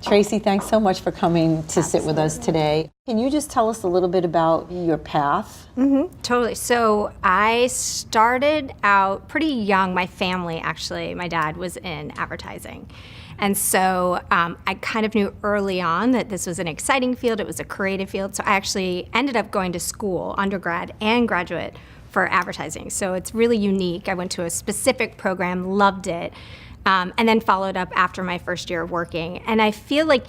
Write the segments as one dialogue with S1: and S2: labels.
S1: Tracy, thanks so much for coming to sit with us today. Can you just tell us a little bit about your path?
S2: Totally. So I started out pretty young. My family, actually, my dad was in advertising. And so I kind of knew early on that this was an exciting field. It was a creative field. So I actually ended up going to school, undergrad and graduate, for advertising. So it's really unique. I went to a specific program, loved it, and then followed up after my first year of working. And I feel like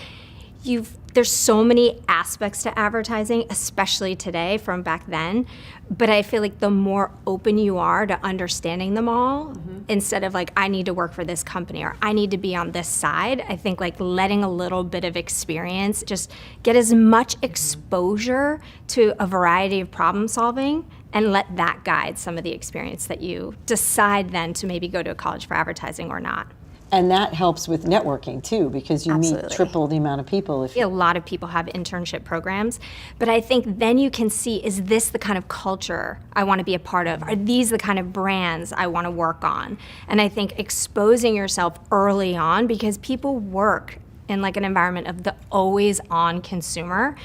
S2: there's so many aspects to advertising, especially today from back then, but I feel like the more open you are to understanding them all, instead of like, I need to work for this company or I need to be on this side, I think like letting a little bit of experience, just get as much exposure to a variety of problem solving and let that guide some of the experience that you decide then to maybe go to a college for advertising or not.
S1: And that helps with networking too, because you meet triple the amount of people.
S2: A lot of people have internship programs, but I think then you can see, is this the kind of culture I want to be a part of? Are these the kind of brands I want to work on? And I think exposing yourself early on, because people work in like an environment of the always on consumer,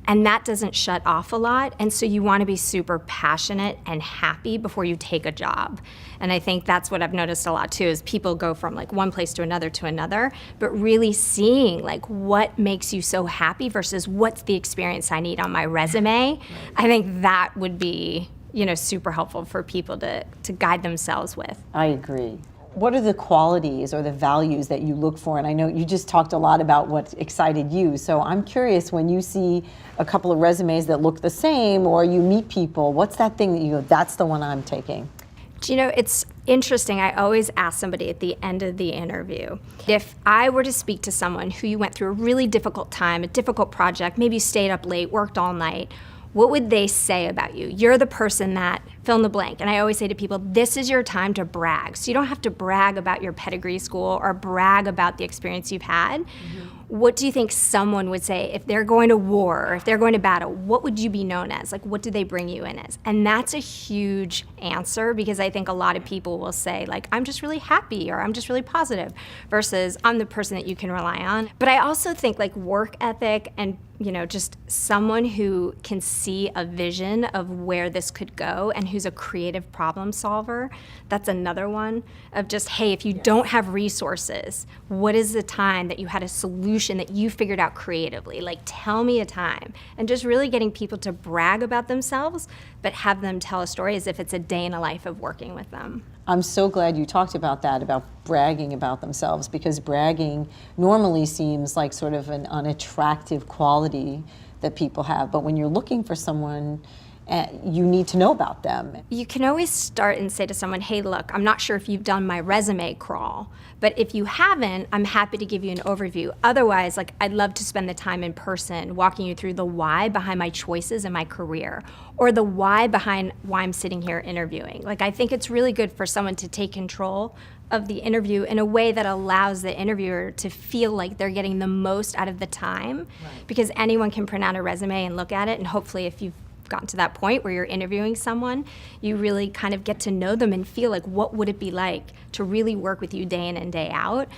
S2: and that doesn't shut off a lot. And so you want to be super passionate and happy before you take a job. And I think that's what I've noticed a lot too, is people go from like one place to another, but really seeing like what makes you so happy versus what's the experience I need on my resume. I think that would be, super helpful for people to guide themselves with.
S1: I agree. What are the qualities or the values that you look for? And I know you just talked a lot about what excited you. So I'm curious, when you see a couple of resumes that look the same or you meet people, what's that thing that you go, that's the one I'm taking?
S2: It's interesting. I always ask somebody at the end of the interview, if I were to speak to someone who you went through a really difficult time, a difficult project, maybe you stayed up late, worked all night, what would they say about you? You're the person that, fill in the blank. And I always say to people, this is your time to brag. So you don't have to brag about your pedigree school or brag about the experience you've had. What do you think someone would say if they're going to war or if they're going to battle? What would you be known as? Like, what do they bring you in as? And that's a huge answer, because I think a lot of people will say, like, I'm just really happy or I'm just really positive, versus I'm the person that you can rely on. But I also think like work ethic and just someone who can see a vision of where this could go and who's a creative problem solver. That's another one of just, hey, if you don't have resources, what is the time that you had a solution that you figured out creatively? Like, tell me a time. And just really getting people to brag about themselves, but have them tell a story as if it's a day in a life of working with them.
S1: I'm so glad you talked about that, about bragging about themselves, because bragging normally seems like sort of an unattractive quality that people have. But when you're looking for someone, you need to know about them.
S2: You can always start and say to someone, hey, look, I'm not sure if you've done my resume crawl, but if you haven't, I'm happy to give you an overview. Otherwise, like, I'd love to spend the time in person walking you through the why behind my choices in my career, or the why behind why I'm sitting here interviewing. Like, I think it's really good for someone to take control of the interview in a way that allows the interviewer to feel like they're getting the most out of the time, because anyone can print out a resume and look at it, and hopefully if you've gotten to that point where you're interviewing someone, you really kind of get to know them and feel like, what would it be like to really work with you day in and day out,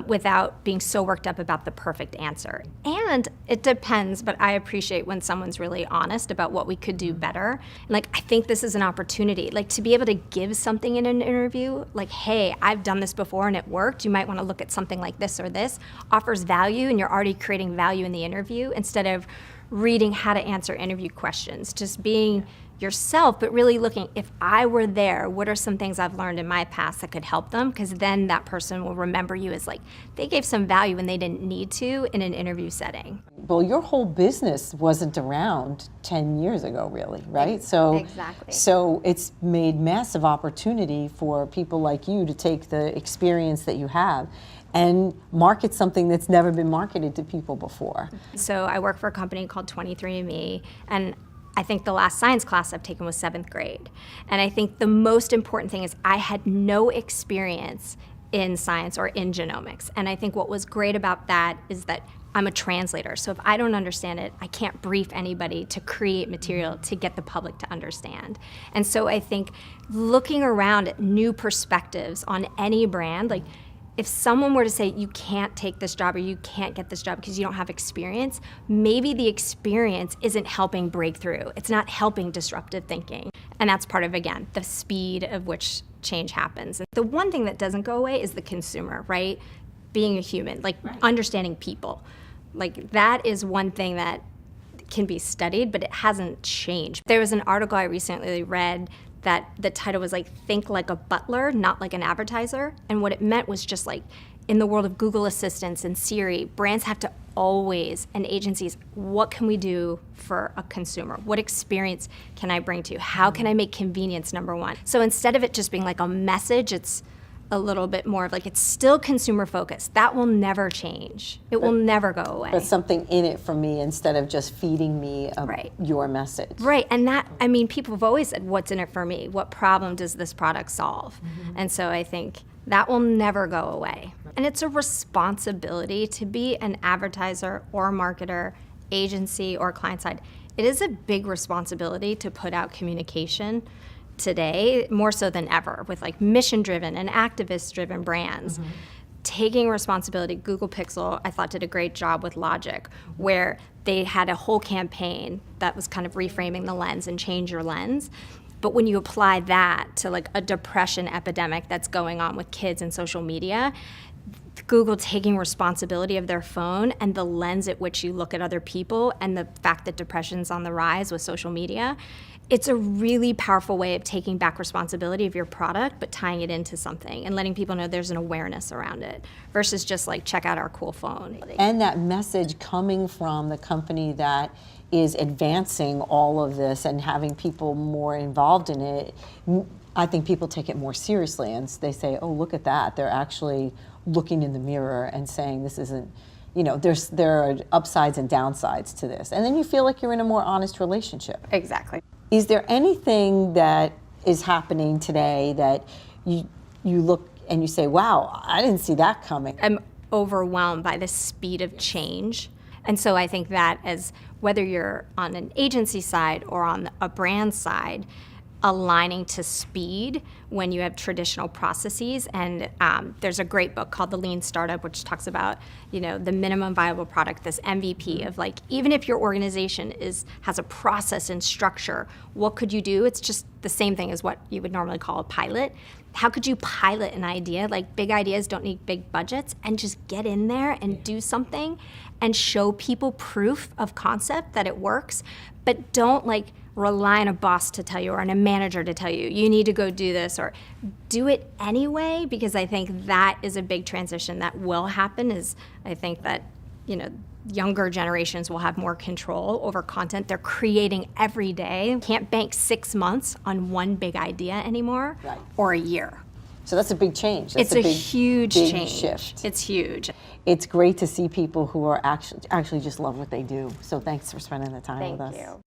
S2: without being so worked up about the perfect answer. And it depends, but I appreciate when someone's really honest about what we could do better. Like, I think this is an opportunity, like, to be able to give something in an interview, like, hey, I've done this before and it worked. You might want to look at something like this or this, offers value, and you're already creating value in the interview, instead of reading how to answer interview questions, just being yourself, but really looking, if I were there, what are some things I've learned in my past that could help them? Because then that person will remember you as like, they gave some value when they didn't need to in an interview setting.
S1: Well, your whole business wasn't around 10 years ago, really, right? So,
S2: exactly.
S1: So it's made massive opportunity for people like you to take the experience that you have and market something that's never been marketed to people before.
S2: So I work for a company called 23andMe, and I think the last science class I've taken was 7th grade. And I think the most important thing is I had no experience in science or in genomics. And I think what was great about that is that I'm a translator. So if I don't understand it, I can't brief anybody to create material to get the public to understand. And so I think looking around at new perspectives on any brand, like, if someone were to say you can't take this job or you can't get this job because you don't have experience, maybe the experience isn't helping breakthrough. It's not helping disruptive thinking. And that's part of, again, the speed of which change happens. And the one thing that doesn't go away is the consumer, right? Being a human, like understanding people. Like that is one thing that can be studied, but it hasn't changed. There was an article I recently read that the title was like, think like a butler, not like an advertiser. And what it meant was just like, in the world of Google Assistants and Siri, brands have to always, and agencies, what can we do for a consumer? What experience can I bring to you? How can I make convenience number one? So instead of it just being like a message, it's a little bit more of like, it's still consumer focused. That will never change. It will never go away.
S1: But something in it for me instead of just feeding me your message.
S2: Right, and that, I mean, people have always said, what's in it for me? What problem does this product solve? And so I think that will never go away. And it's a responsibility to be an advertiser or marketer, agency or client side. It is a big responsibility to put out communication today, more so than ever, with like mission-driven and activist-driven brands. Taking responsibility. Google Pixel, I thought, did a great job with Logic, where they had a whole campaign that was kind of reframing the lens and change your lens. But when you apply that to like a depression epidemic that's going on with kids and social media, Google taking responsibility of their phone and the lens at which you look at other people and the fact that depression's on the rise with social media, it's a really powerful way of taking back responsibility of your product, but tying it into something and letting people know there's an awareness around it versus just like, check out our cool phone.
S1: And that message coming from the company that is advancing all of this and having people more involved in it, I think people take it more seriously and they say, oh, look at that. They're actually looking in the mirror and saying this isn't, you know, there are upsides and downsides to this. And then you feel like you're in a more honest relationship.
S2: Exactly.
S1: Is there anything that is happening today that you look and you say, wow, I didn't see that coming?
S2: I'm overwhelmed by the speed of change. And so I think that as whether you're on an agency side or on a brand side, aligning to speed when you have traditional processes. And there's a great book called The Lean Startup, which talks about, you know, the minimum viable product, this MVP of like, even if your organization has a process and structure, what could you do? It's just the same thing as what you would normally call a pilot. How could you pilot an idea? Like, big ideas don't need big budgets, and just get in there and do something and show people proof of concept that it works, but don't like rely on a boss to tell you or on a manager to tell you, you need to go do this, or do it anyway, because I think that is a big transition that will happen. Is I think that, you know, younger generations will have more control over content they're creating every day. Can't bank 6 months on one big idea anymore, or a year.
S1: So that's a big change. That's
S2: It's a huge change.
S1: Shift.
S2: It's huge.
S1: It's great to see people who are actually just love what they do. So thanks for spending the time with us.
S2: Thank you.